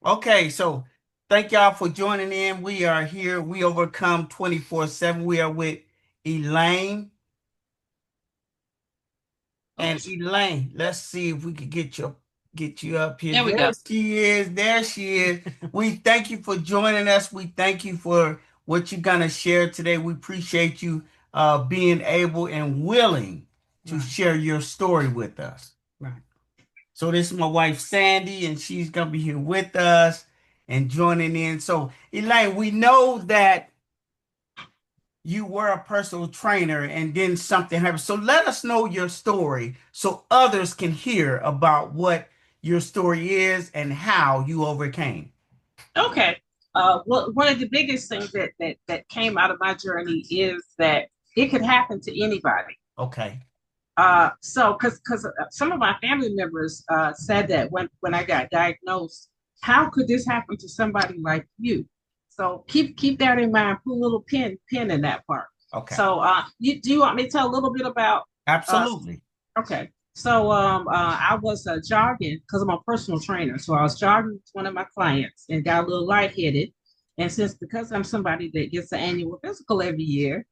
Okay, so thank y'all for joining in. We are here. We overcome 24/7. We are with Elaine. Oh, And Elaine, let's see if we could get you up here. there we There go. she is. There she is. We thank you for joining us. We thank you for what you're gonna share today. We appreciate you being able and willing to Right, share your story with us. right. So this is my wife Sandy, and she's gonna be here with us and joining in. So Elaine, we know that you were a personal trainer and then something happened. So let us know your story so others can hear about what your story is and how you overcame. Okay. Well, one of the biggest things that came out of my journey is that it could happen to anybody. Okay. So because some of my family members said that when I got diagnosed, how could this happen to somebody like you? So keep that in mind. Put a little pin in that part. Okay. So do you want me to tell a little bit about uh, Absolutely. Okay. So I was jogging because I'm a personal trainer. So I was jogging with one of my clients and got a little lightheaded. And because I'm somebody that gets an annual physical every year,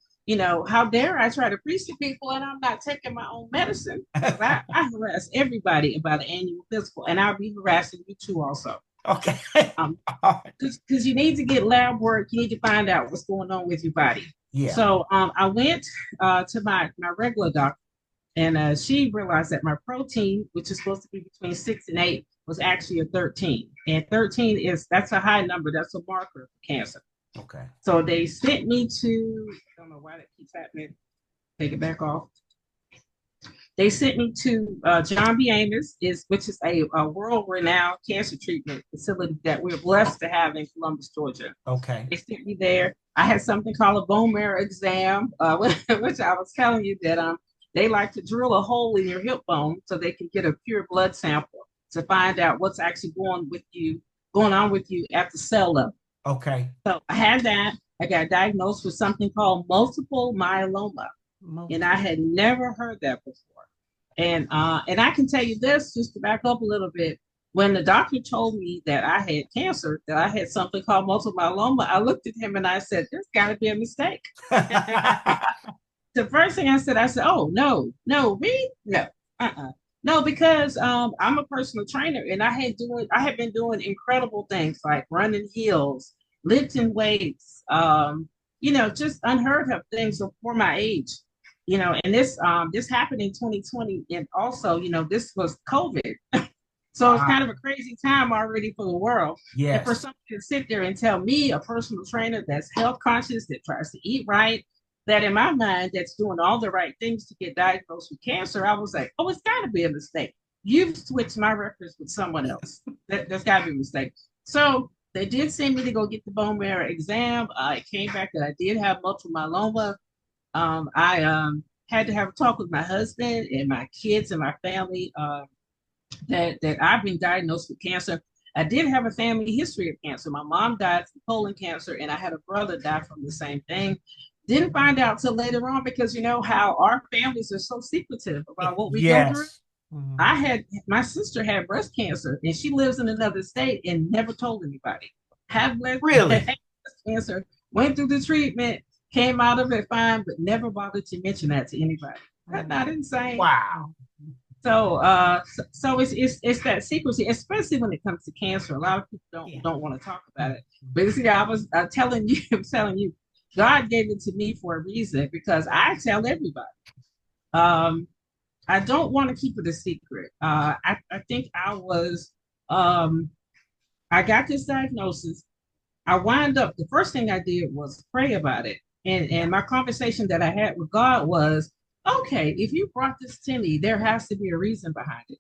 how dare I try to preach to people and I'm not taking my own medicine? Because I harass everybody about an annual physical, and I'll be harassing you too also. Okay. Um, All right. because you need to get lab work, you need to find out what's going on with your body. Yeah. So I went to my regular doctor, and she realized that my protein, which is supposed to be between 6 and 8, was actually a 13. And 13 that's a high number. That's a marker for cancer. Okay. So they sent me to, I don't know why that keeps happening. Take it back off. They sent me to John B. Amos, which is a world-renowned cancer treatment facility that we're blessed to have in Columbus, Georgia. Okay. They sent me there. I had something called a bone marrow exam, which I was telling you that they like to drill a hole in your hip bone so they can get a pure blood sample to find out what's actually going on with you at the cell level. Okay. So I had that. I got diagnosed with something called multiple myeloma, and I Multiple. had never heard that before. And I can tell you this, just to back up a little bit. When the doctor told me that I had cancer, that I had something called multiple myeloma, I looked at him and I said, "There's got to be a mistake." The first thing I said, "Oh no, no, me, no, no," because I'm a personal trainer and I had been doing incredible things like running hills, lifting weights, just unheard of things for my age. And this happened in 2020, and also, this was COVID. So it's kind of Wow. a crazy time already for the world. And for Yes. somebody to sit there and tell me, a personal trainer that's health conscious, that tries to eat right, that in my mind, that's doing all the right things to get diagnosed with cancer, I was like, oh, it's got to be a mistake. You've switched my records with someone else. That's got to be a mistake. So they did send me to go get the bone marrow exam. It came back that I did have multiple myeloma. I had to have a talk with my husband and my kids and my family. That I've been diagnosed with cancer. I did have a family history of cancer. My mom died from colon cancer, and I had a brother die from the same thing. Didn't find out till later on because you know how our families are so secretive about what we go through. Yes. Mhm. I had My sister had breast cancer, and she lives in another state and never told anybody. Had Really? breast cancer, went through the treatment, came out of it fine, but never bothered to mention that to anybody. That's not insane. Wow. So it's that secrecy, especially when it comes to cancer. A lot of people Yeah. don't want to talk about it. But see, I was telling you, I'm telling you, God gave it to me for a reason because I tell everybody. Um, I don't want to keep it a secret. I think um, I got this diagnosis. I wind up, the first thing I did was pray about it. And Yeah. my conversation that I had with God was, okay, if you brought this to me, there has to be a reason behind it.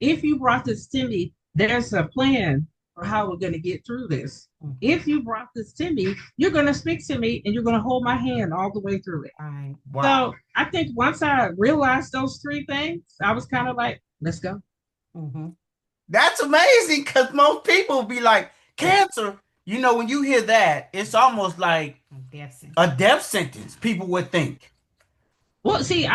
If you brought this to me, there's a plan for how we're going to get through this. Mhm. If you brought this to me, you're going to speak to me and you're going to hold my hand all the way through it. Right. Wow. So I think once I realized those three things, I was kind of like, let's go. Hmm. That's amazing because most people be like, cancer, when you hear that, it's almost like Death sentence. a death sentence, people would think. Well, see,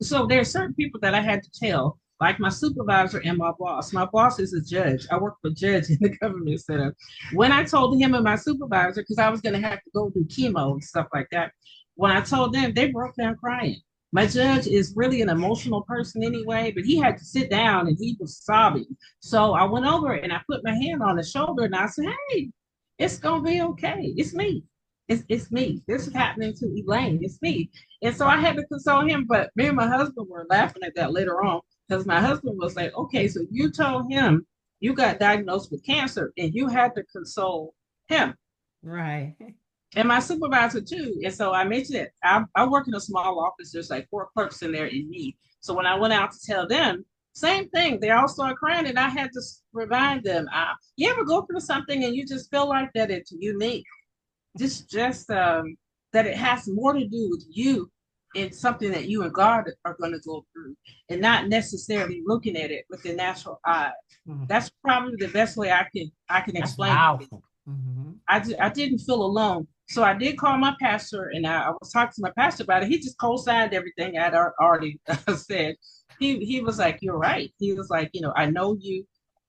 so there's certain people that I had to tell. like my supervisor and my boss. My boss is a judge. I work for a judge in the government center. When I told him and my supervisor, because I was going to have to go do chemo and stuff like that, when I told them, they broke down crying. My judge is really an emotional person anyway, but he had to sit down and he was sobbing. So I went over and I put my hand on his shoulder and I said, "Hey, it's gonna be okay. It's me. It's me. This is happening to Elaine. It's me." And so I had to console him. But me and my husband were laughing at that later on because my husband was like, "Okay, so you told him you got diagnosed with cancer and you had to console him." Right. And my supervisor too. And so I mentioned it. I work in a small office. There's like 4 clerks in there and me. So when I went out to tell them, same thing. They all started crying, and I had to remind them. You ever go through something and you just feel like that it's unique? Just that it has more to do with you and something that you and God are going to go through, and not necessarily looking at it with the natural eye. Mhm. That's probably the best way I can That's explain it. powerful. Mhm. I didn't feel alone. So I did call my pastor, and I was talking to my pastor about it. He just co-signed everything I'd already said. He was like, "You're right." He was like, "I know you.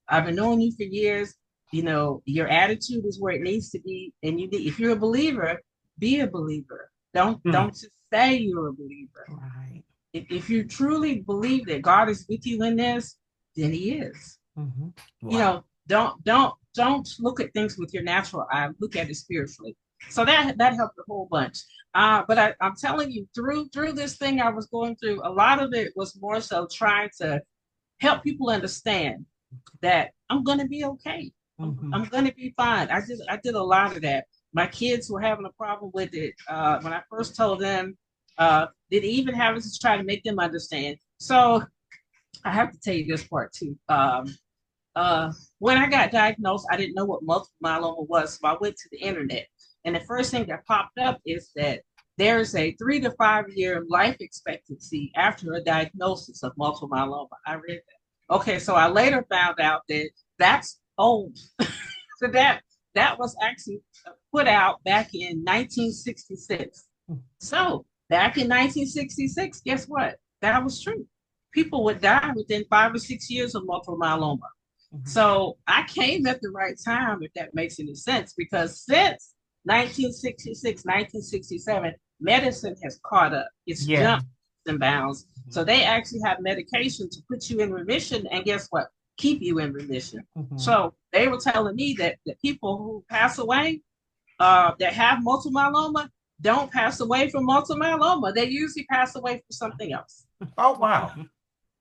I've been knowing you for years. Your attitude is where it needs to be, and if you're a believer, be a believer. Don't just say you're a believer. Right. If you truly believe that God is with you in this, then He is. Mhm. Wow. Don't look at things with your natural eye. Look at it spiritually." So that helped a whole bunch. But I'm telling you, through this thing I was going through, a lot of it was more so trying to help people understand that I'm gonna be okay. Mhm. I'm gonna be fine. I did a lot of that. My kids were having a problem with it. When I first told them, did even having to try to make them understand. So I have to tell you this part too. When I got diagnosed, I didn't know what multiple myeloma was, so I went to the internet. And the first thing that popped up is that there's a 3 to 5 year life expectancy after a diagnosis of multiple myeloma. I read that. Okay, so I later found out that that's old. So that was actually put out back in 1966. So back in 1966, guess what? That was true. People would die within 5 or 6 years of multiple myeloma. Mhm. So I came at the right time, if that makes any sense, because since 1966, 1967, medicine has caught up. It's Yeah. jumped and bounds. So they actually have medication to put you in remission, and guess what? Keep you in remission. Mhm. So they were telling me that the people who pass away, that have multiple myeloma, don't pass away from multiple myeloma. They usually pass away from something else. Oh, wow.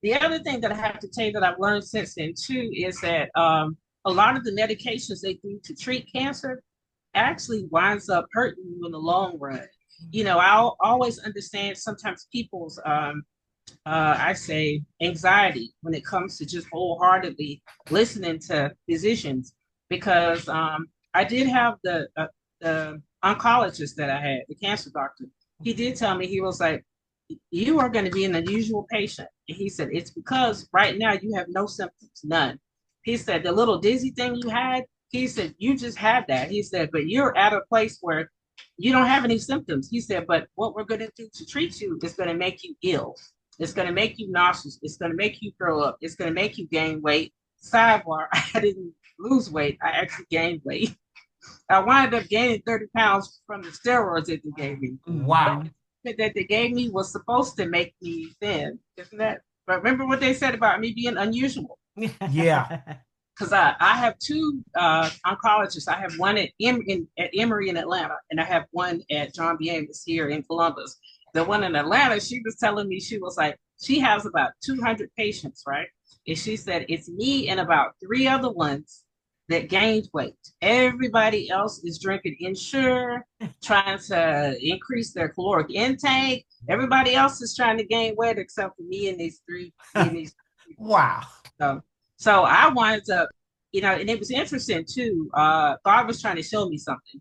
The other thing that I have to tell you that I've learned since then too is that a lot of the medications they do to treat cancer actually winds up hurting you in the long run. I'll always understand sometimes people's I say anxiety when it comes to just wholeheartedly listening to physicians, because I did have the oncologist that I had, the cancer doctor. He did tell me, he was like, "You are going to be an unusual patient." And he said, "It's because right now you have no symptoms, none." He said, "The little dizzy thing you had," he said, "you just had that." He said, "But you're at a place where you don't have any symptoms." He said, "But what we're going to do to treat you is going to make you ill. It's going to make you nauseous. It's going to make you throw up. It's going to make you gain weight." Sidebar, I didn't lose weight. I actually gained weight. I wound up gaining 30 pounds from the steroids that they gave me. Wow. That they gave me was supposed to make me thin, isn't that? But remember what they said about me being unusual? Yeah. Because I have two oncologists. I have one at Emory in Atlanta, and I have one at John B. Amos here in Columbus. The one in Atlanta, she was telling me, she was like, she has about 200 patients, right? And she said, it's me and about 3 other ones that gained weight. Everybody else is drinking Ensure, trying to increase their caloric intake. Everybody else is trying to gain weight except for me and these three. Wow. So I wanted to, and it was interesting too. God was trying to show me something.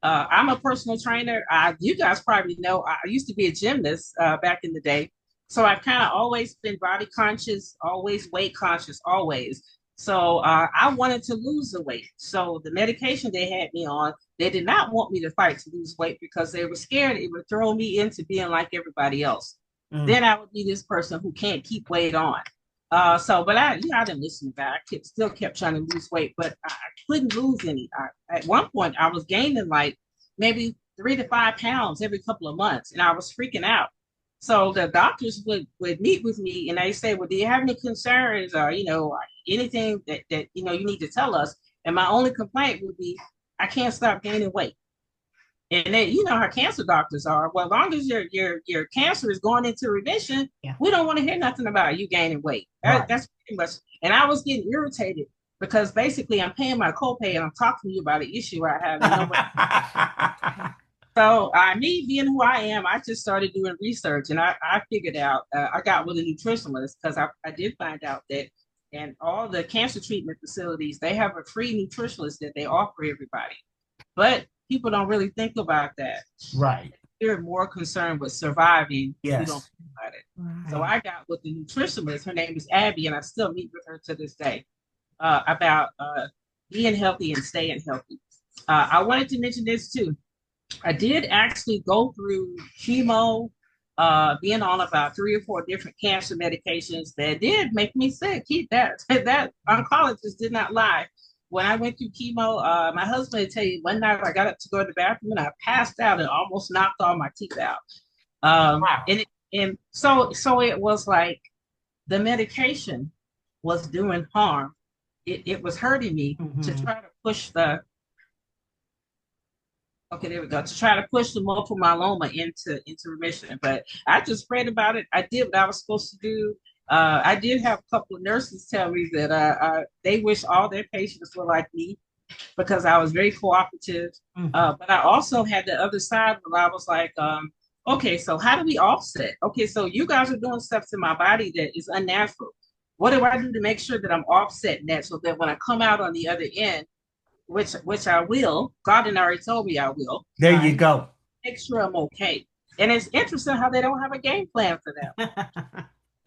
I'm a personal trainer. You guys probably know I used to be a gymnast back in the day. So I've kind of always been body conscious, always weight conscious, always. So I wanted to lose the weight. So the medication they had me on, they did not want me to fight to lose weight because they were scared it would throw me into being like everybody else. Then I would be this person who can't keep weight on. But I didn't listen to that. Still kept trying to lose weight, but I couldn't lose any. At one point, I was gaining like maybe 3 to 5 pounds every couple of months, and I was freaking out. So the doctors would meet with me, and they say, "Well, do you have any concerns, or anything that you need to tell us?" And my only complaint would be, "I can't stop gaining weight." And then you know how cancer doctors are. Well, as long as your cancer is going into remission, Yeah. we don't want to hear nothing about you gaining weight. Right. That's pretty much. And I was getting irritated because basically I'm paying my copay and I'm talking to you about an issue I have. So me being who I am, I just started doing research and I figured out I got with a nutritionist because I did find out that and all the cancer treatment facilities, they have a free nutritionist that they offer everybody. But people don't really think about that. Right. They're more concerned with surviving. Yes. We don't think about it. Right. So I got with the nutritionist. Her name is Abby, and I still meet with her to this day about being healthy and staying healthy. I wanted to mention this too. I did actually go through chemo, being on about 3 or 4 different cancer medications that did make me sick. That oncologist did not lie. When I went through chemo, my husband would tell you one night I got up to go to the bathroom and I passed out and almost knocked all my teeth out. Wow. And so it was like the medication was doing harm. It was hurting me to try to push the okay, there we go. To try to push the multiple myeloma into remission. But I just prayed about it. I did what I was supposed to do. I did have a couple of nurses tell me that they wish all their patients were like me because I was very cooperative. But I also had the other side where I was like, okay, so how do we offset? Okay, so you guys are doing stuff to my body that is unnatural. What do I do to make sure that I'm offsetting that so that when I come out on the other end, which I will, God had already told me I will. There you go. Make sure I'm okay. And it's interesting how they don't have a game plan for that.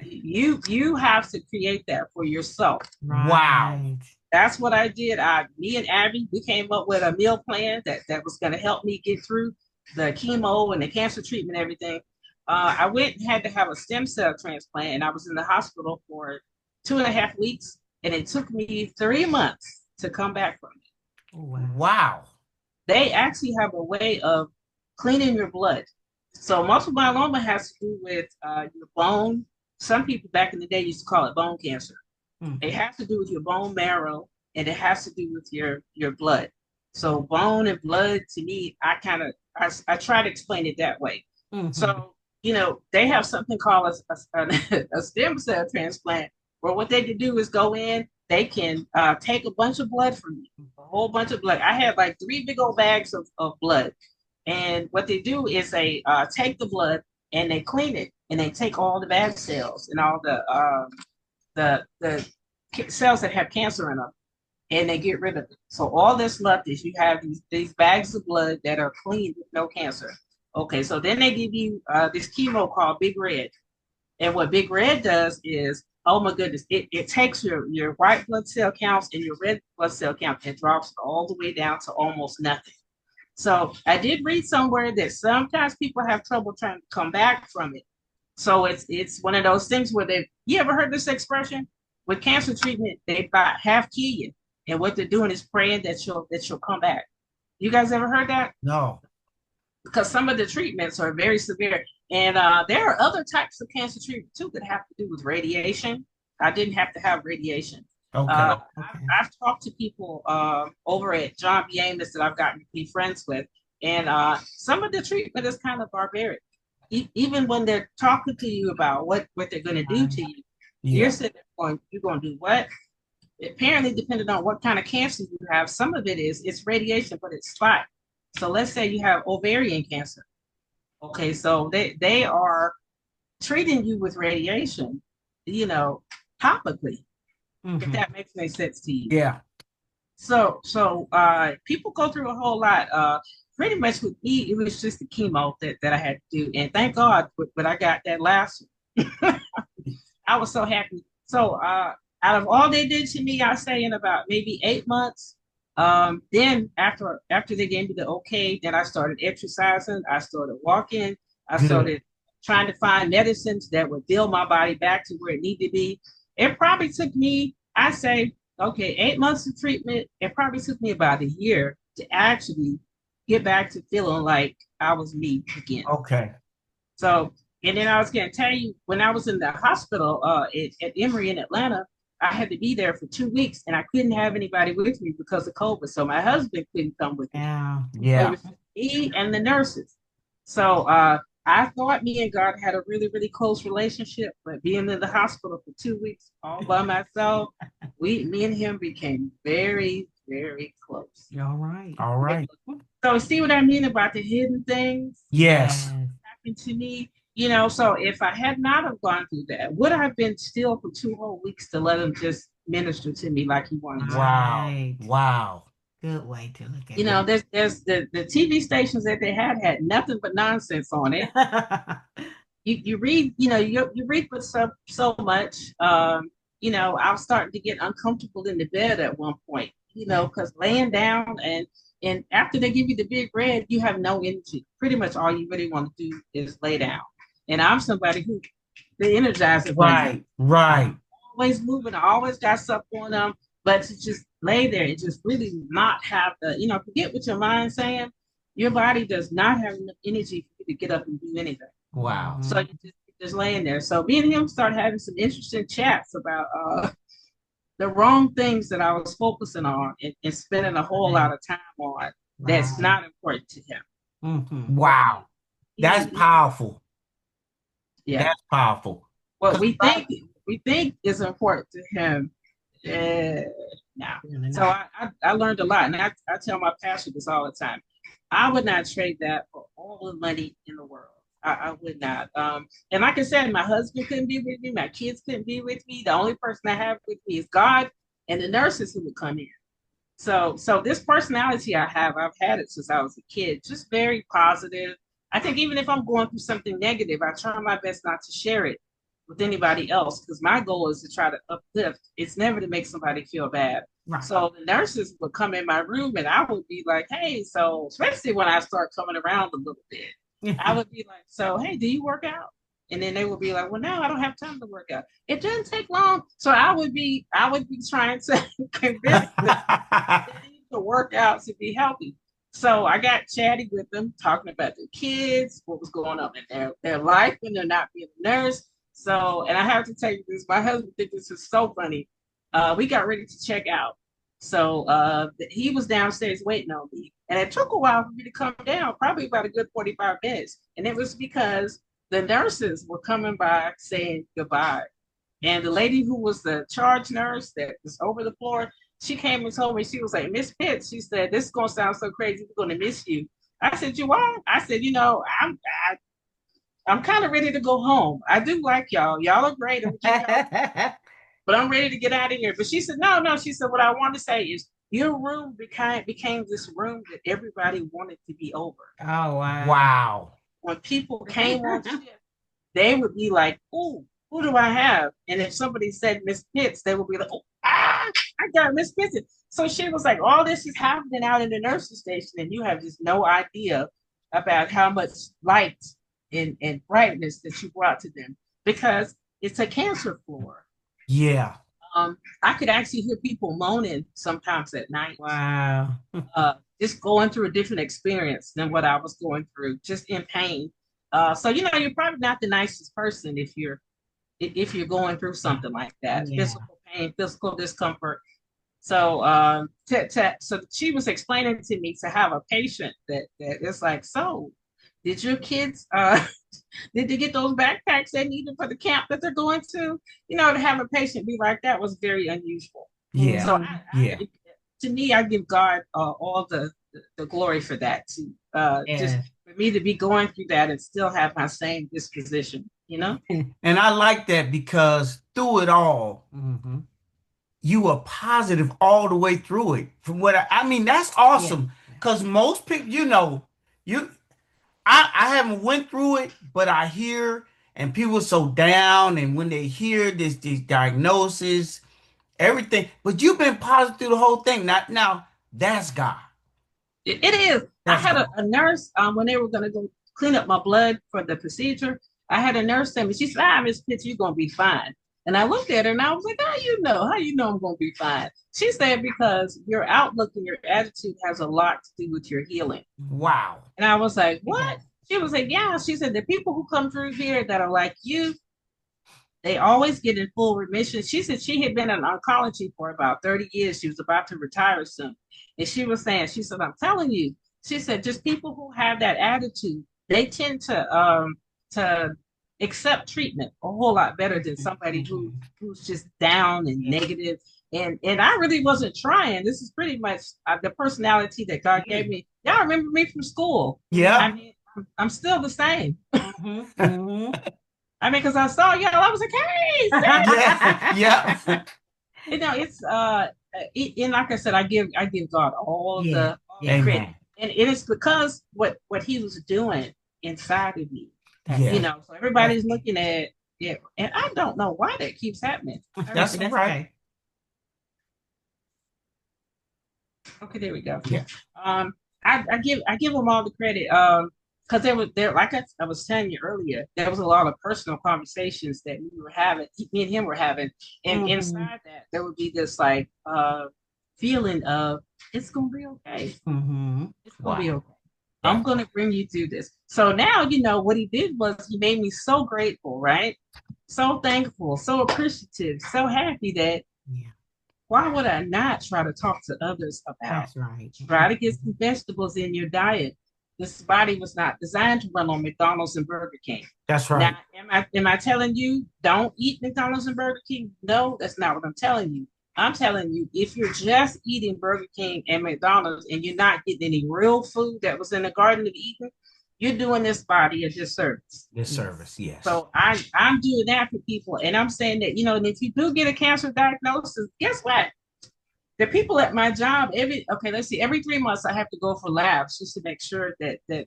You have to create that for yourself. Wow. That's what I did. Me and Abby, we came up with a meal plan that was going to help me get through the chemo and the cancer treatment and everything. I went and had to have a stem cell transplant, and I was in the hospital for 2.5 weeks, and it took me 3 months to come back from it. Wow. They actually have a way of cleaning your blood. So multiple myeloma has to do with your bone. Some people back in the day used to call it bone cancer. It has to do with your bone marrow, and it has to do with your blood. So bone and blood, to me, I try to explain it that way. So, they have something called a stem cell transplant, where what they can do is go in, they can take a bunch of blood from you, a whole bunch of blood. I had like 3 big old bags of blood. And what they do is they take the blood and they clean it, and they take all the bad cells and all the cells that have cancer in them, and they get rid of it. So all that's left is you have these bags of blood that are clean with no cancer. Okay, so then they give you this chemo called Big Red. And what Big Red does is, oh my goodness, it takes your white blood cell counts and your red blood cell count and drops it all the way down to almost nothing. So I did read somewhere that sometimes people have trouble trying to come back from it. So it's one of those things where you ever heard this expression? With cancer treatment, they about half kill you. And what they're doing is praying that you'll come back. You guys ever heard that? No. Because some of the treatments are very severe. And there are other types of cancer treatment too that have to do with radiation. I didn't have to have radiation. Okay. I've talked to people over at John B. Amos that I've gotten to be friends with, and some of the treatment is kind of barbaric. Even when they're talking to you about what they're going to do to you, you're sitting there going, "You're going to do what?" Apparently, depending on what kind of cancer you have, some of it's radiation, but it's spot. So let's say you have ovarian cancer. Okay, so they are treating you with radiation, topically. If that makes any sense to you. Yeah. So people go through a whole lot. Pretty much with me, it was just the chemo that I had to do. And thank God, but I got that last one. I was so happy. So out of all they did to me, I say in about maybe 8 months. Then after they gave me the okay, then I started exercising. I started walking. I started trying to find medicines that would build my body back to where it needed to be. It probably took me, I say, okay, 8 months of treatment. It probably took me about a year to actually get back to feeling like I was me again. Okay. So, and then I was going to tell you, when I was in the hospital at Emory in Atlanta, I had to be there for 2 weeks, and I couldn't have anybody with me because of COVID. So my husband couldn't come with me. Yeah. So it Yeah. was just me and the nurses. So I thought me and God had a really, really close relationship, but being in the hospital for 2 weeks all by myself, me and him became very, very close. All right. All right. So see what I mean about the hidden things Yes. happened to me? You know, so if I had not have gone through that, would I have been still for 2 whole weeks to let him just minister to me like he wanted to? Wow. Right. Wow. Good way to look at You know, there's the TV stations that they had nothing but nonsense on it. You read, you know, you read for so much. You know, I was starting to get uncomfortable in the bed at one point, you know, because laying down and after they give you the big red, you have no energy. Pretty much all you really want to do is lay down. And I'm somebody who the energizer bunny, Right. Right. always moving, I always got stuff going on, but to just lay there and just really not have the, you know, forget what your mind's saying. Your body does not have enough energy for you to get up and do anything. Wow. So you're just laying there. So me and him started having some interesting chats about the wrong things that I was focusing on and spending a whole lot of time on that's Right. not important to him. Mhm. Wow. That's He- powerful. yeah. That's powerful. What we think is important to him. No. Really So not. I learned a lot. And I tell my pastor this all the time. I would not trade that for all the money in the world. I would not. And like I said, my husband couldn't be with me. My kids couldn't be with me. The only person I have with me is God and the nurses who would come in. So this personality I have, I've had it since I was a kid, just very positive. I think even if I'm going through something negative, I try my best not to share it with anybody else because my goal is to try to uplift. It's never to make somebody feel bad. Right. So the nurses would come in my room and I would be like, hey, so especially when I start coming around a little bit, I would be like, so hey, do you work out? And then they would be like, well, no, I don't have time to work out. It doesn't take long. So I would be trying to convince them they need to work out to be healthy. So I got chatty with them, talking about their kids, what was going on in their life when they're not being a nurse. So, and I have to tell you this, my husband thinks this is so funny. We got ready to check out. So he was downstairs waiting on me. And it took a while for me to come down, probably about a good 45 minutes. And it was because the nurses were coming by saying goodbye. And the lady who was the charge nurse that was over the floor, she came and told me, she was like, Miss Pitts, she said, this is going to sound so crazy. We're going to miss you. I said, you are? I said, you know, I'm kind of ready to go home. I do like y'all. Y'all are great. But I'm ready to get out of here. But she said, no, no. She said, what I want to say is your room became this room that everybody wanted to be over. Oh wow. Wow. When people came on shift, they would be like, oh, who do I have? And if somebody said Miss Pitts, they would be like, oh, I got Miss Pitts. So she was like, all this is happening out in the nursing station, and you have just no idea about how much light and brightness that you brought to them because it's a cancer floor. Yeah. I could actually hear people moaning sometimes at night. Wow. Just going through a different experience than what I was going through, just in pain. So you know, you're probably not the nicest person if you're going through something like that, Yeah. physical pain, physical discomfort. So so she was explaining to me to have a patient that it's like, so did your kids did they get those backpacks they needed for the camp that they're going to? You know, to have a patient be like that was very unusual. Yeah. So Yeah. to me, I give God all the glory for that. To just Yeah. for me to be going through that and still have my same disposition, you know. And I like that because through it all, Mm-hmm. you were positive all the way through it. From what I mean, that's awesome. Because most people, you know, I haven't went through it, but I hear and people are so down, and when they hear this diagnosis, everything. But you've been positive through the whole thing. Not now. That's God. It is. I That's had God. a nurse when they were going to go clean up my blood for the procedure. I had a nurse tell me, she said, Miss Pitts, you're going to be fine. And I looked at her and I was like, how you know? How you know I'm going to be fine? She said, because your outlook and your attitude has a lot to do with your healing. Wow. And I was like, what? Okay. She was like, yeah. She said, the people who come through here that are like you, they always get in full remission. She said she had been in oncology for about 30 years. She was about to retire soon. And she was saying, she said, I'm telling you, she said, just people who have that attitude, they tend to accept treatment a whole lot better than somebody who's just down and Yeah. negative. And I really wasn't trying. This is pretty much the personality that God gave me. Y'all remember me from school. Yeah. I mean, I'm still the same. Mhm. I mean, because I saw y'all, I was like, hey, Yeah. Yeah. you know, it's and like I said, I give God all Yeah. the Yeah. credit, Amen. and it is because what He was doing inside of me, Yeah. you know. So everybody's looking at it, and I don't know why that keeps happening. That's That's right. okay. Okay, there we go. Yeah. I give them all the credit. Because there like I was telling you earlier, there was a lot of personal conversations that we were having, me and him were having, and Mhm. inside that there would be this like feeling of it's gonna be okay. Mhm. It's gonna be Wow. okay. I'm gonna bring you through this. So now you know what he did was he made me so grateful, right? So thankful, so appreciative, so happy that Yeah. why would I not try to talk to others about? That's right. Try to get some vegetables in your diet. This body was not designed to run on McDonald's and Burger King. That's right. Now, am I telling you don't eat McDonald's and Burger King? No, that's not what I'm telling you. I'm telling you, if you're just eating Burger King and McDonald's and you're not getting any real food that was in the Garden of Eden, you're doing this body a disservice. This Yes. service. Yes. So I'm doing that for people, and I'm saying that, you know, and if you do get a cancer diagnosis, guess what? The people at my job, every 3 months I have to go for labs just to make sure that the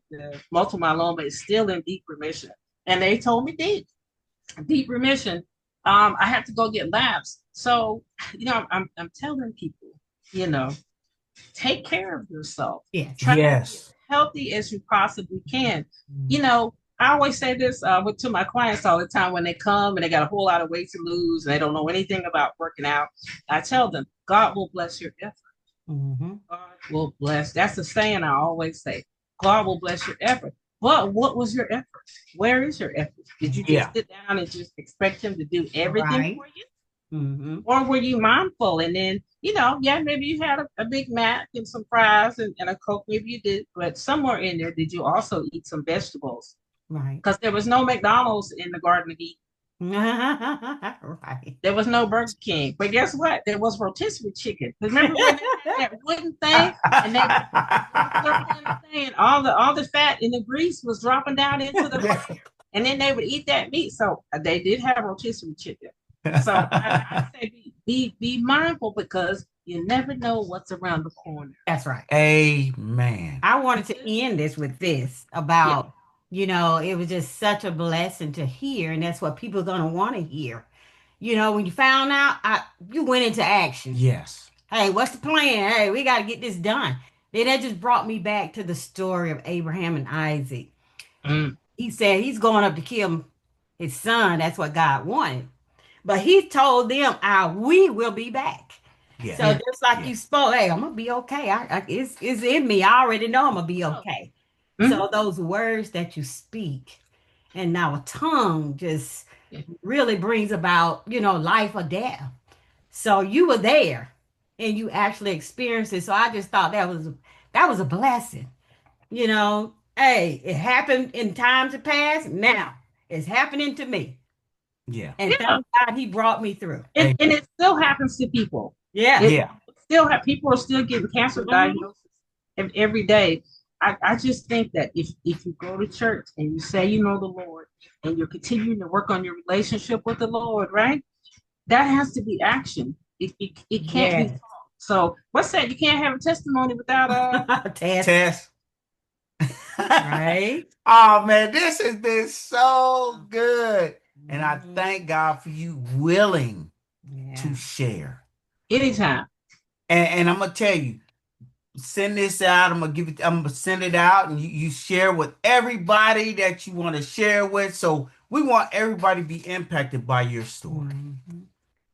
multiple myeloma is still in deep remission. And they told me deep remission. I have to go get labs. So, you know, I'm telling people, you know, take care of yourself. Yes. Try to be Yes. as healthy as you possibly can. Mhm. You know, I always say this to my clients all the time when they come and they got a whole lot of weight to lose and they don't know anything about working out. I tell them, God will bless your effort. Mhm. God will bless. That's the saying I always say. God will bless your effort. But what was your effort? Where is your effort? Did you just Yeah. sit down and just expect him to do everything Right. for you? Mhm. Or were you mindful and then, you know, yeah, maybe you had a Big Mac and some fries and a Coke, maybe you did, but somewhere in there, did you also eat some vegetables? Right. Because there was no McDonald's in the Garden of Eden. Right. There was no Burger King. But guess what? There was rotisserie chicken. Remember when they had that wooden thing and they would circle in the thing and all the fat and the grease was dropping down into the and then they would eat that meat. So they did have rotisserie chicken. So I say be mindful because you never know what's around the corner. That's right. Amen. I wanted to end this with this about, you know, it was just such a blessing to hear, and that's what people are going to want to hear. You know, when you found out, you went into action. Yes. Hey, what's the plan? Hey, we got to get this done. Then that just brought me back to the story of Abraham and Isaac. Mm. He said he's going up to kill his son. That's what God wanted. But he told them, we will be back. Yeah. So just like Yeah. you spoke, hey, I'm gonna be okay. It's in me. I already know I'm gonna be okay. Mhm. So those words that you speak, and our tongue just really brings about, you know, life or death. So you were there, and you actually experienced it. So I just thought that was a blessing. You know, hey, it happened in times past. Now it's happening to me, Yeah. and Yeah. thank God He brought me through. And it still happens to people. Yeah. Yeah. Still have people are still getting cancer Mhm. diagnoses every day. I just think that if you go to church and you say you know the Lord and you're continuing to work on your relationship with the Lord, right? That has to be action. It can't be Yes. talk. So what's that? You can't have a testimony without Test. Test. Right? Oh man, this has been so good. And I Mhm. thank God for you willing Yeah. to share. anytime. And I'm gonna tell you, send this out. I'm gonna send it out and you share with everybody that you want to share with. So We want everybody to be impacted by your story.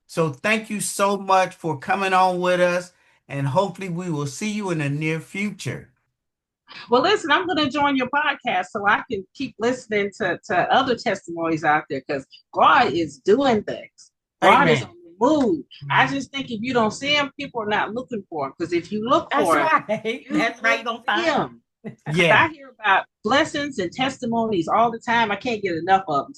So thank you so much for coming on with us, and hopefully we will see you in the near future. Well, listen, I'm going to join your podcast so I can keep listening to other testimonies out there because God is doing things. God is Amen. on the move. I just think if you don't see him, people are not looking for him. Because if you look That's for him, right. That's right. You're gonna find him. him. Yeah. I hear about blessings and testimonies all the time. I can't get enough of them.